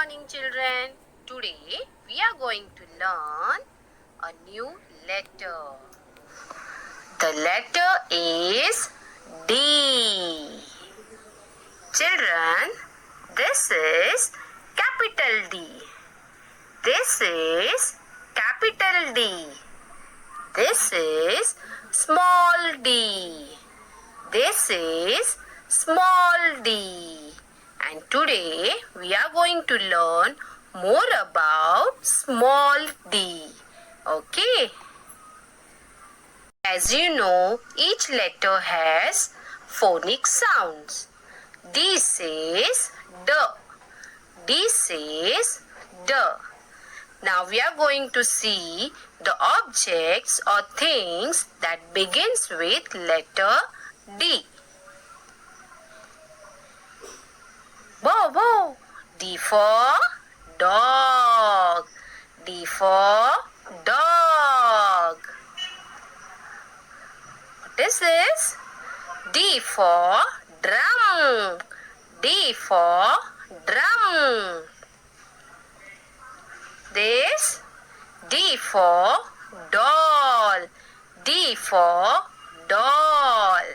morning, children. Today we are going to learn a new letter. The letter is D. Children, this is capital D. This is capital D. This is small d. This is small d. And today we are going to learn more about small d. Okay? As you know, each letter has phonic sounds. D says D. D says D. Now we are going to see the objects or things that begins with letter D. Bo bo. D for dog. D for dog. What is this? D for drum. D for drum. This D for doll. D for doll.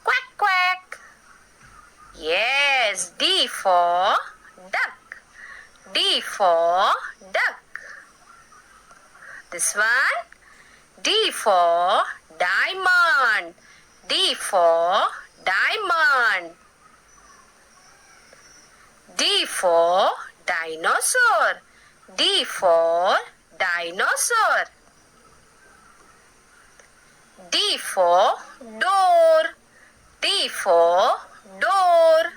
Quack quack. Yes, D for duck. D for duck. This one D for diamond. D for diamond. D for dinosaur. D for dinosaur. D for door. D for door.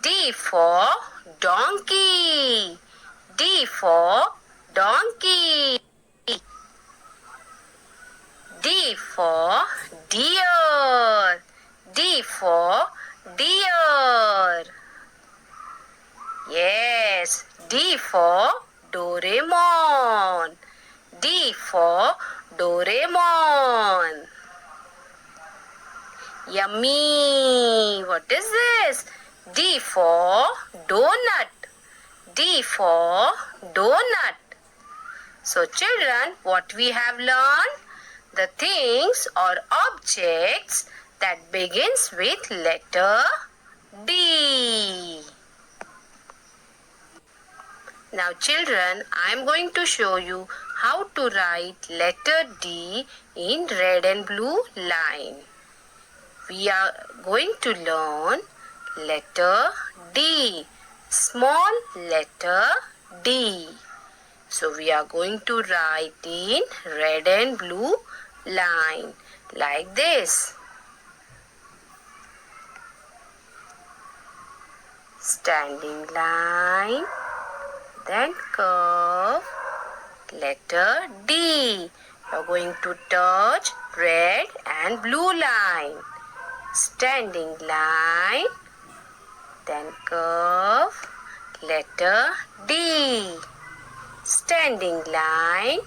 D for donkey. D for donkey. D for deer. D for deer. Yes, D for Doremon. D for Doremon. Yummy. What is this? D for donut. D for donut. So children, what we have learned? The things or objects that begins with letter D. Now children, I am going to show you how to write letter D in red and blue line. We are going to learn letter D, small letter D. So we are going to write in red and blue line like this. Standing line, then curve, letter D. You are going to touch red and blue line. Standing line, then curve, letter D. Standing line,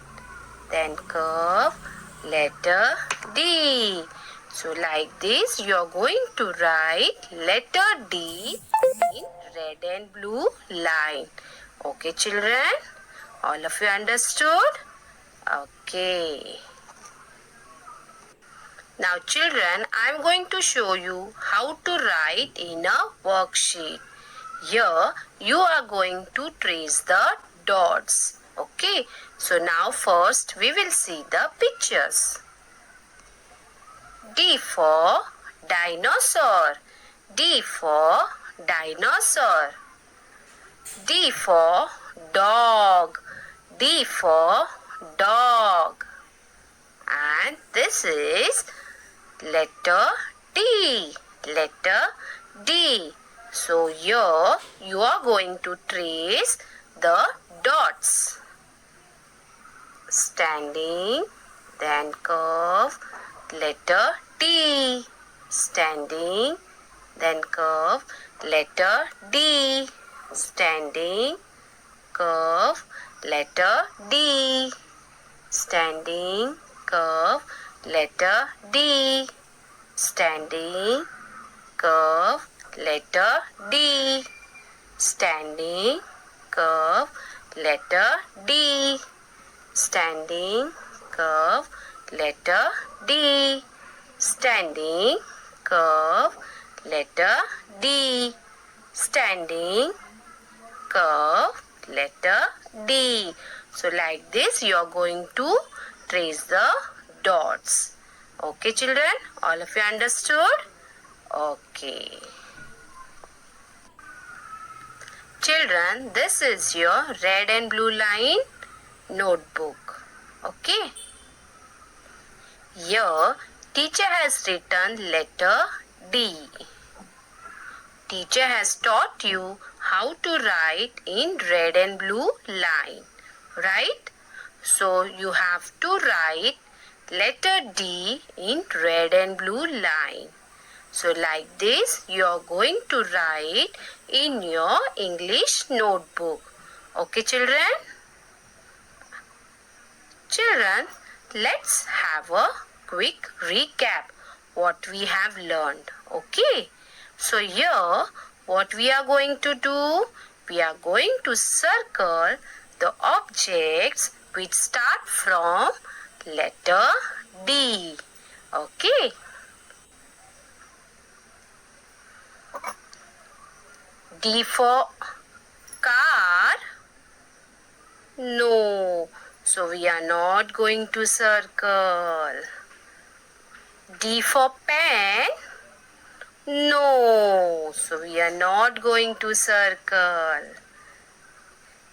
then curve, letter D. So like this you are going to write letter D in red and blue line. Okay children, all of you understood? Okay. Now children, I am going to show you how to write in a worksheet. Here you are going to trace the dots. Okay. So now first we will see the pictures. D for dinosaur. D for dinosaur. D for dog. D for dog. And this is letter D. Letter D. So here you are going to trace the dots. Standing, then curve, letter T. Standing, then curve, letter D. Standing, curve, letter D. Standing, curve, letter D. Standing, curve, letter D. Standing, curve, letter D. Standing, curve, letter D. Standing, curve, letter D. Standing, curve, letter D. So like this you are going to trace the dots. Okay children, all of you understood? Okay. Children, this is your red and blue line notebook. Okay. Here teacher has written letter D. Teacher has taught you how to write in red and blue line, right? So you have to write letter D in red and blue line. So like this you are going to write in your English notebook. Okay children? Children, let's have a quick recap what we have learned. Okay? So here what we are going to do? We are going to circle the objects which start from letter D. Okay? D for car? No. So we are not going to circle. D for pen? No. So we are not going to circle.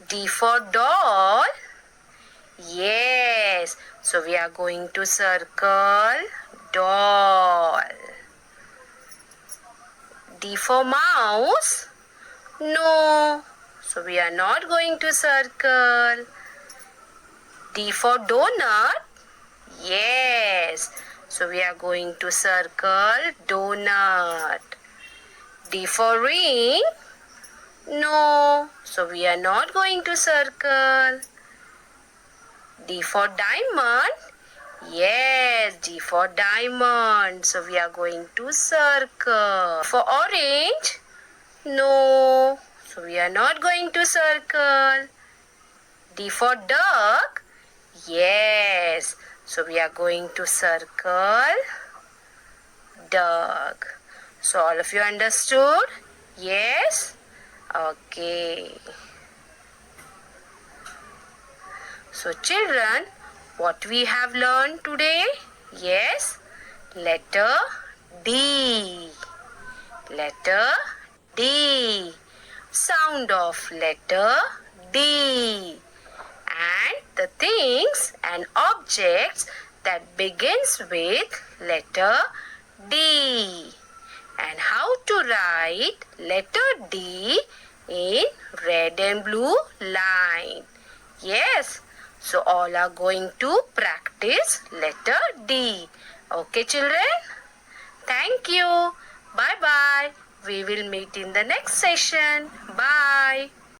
D for doll? Yes. So we are going to circle doll. D for mouse? No. So we are not going to circle. D for donut? Yes. So we are going to circle donut. D for ring? No. So we are not going to circle. D for diamond? Yes, D for diamond. So we are going to circle. For orange? No. So we are not going to circle. D for duck? Yes. So we are going to circle duck. So all of you understood? Yes? Okay. So children, what we have learned today? Yes? Letter D. Letter D. Sound of letter D. And the things and objects that begins with letter D. And how to write letter D in red and blue line. Yes. So all are going to practice letter D. Okay children? Thank you. Bye bye. We will meet in the next session. Bye.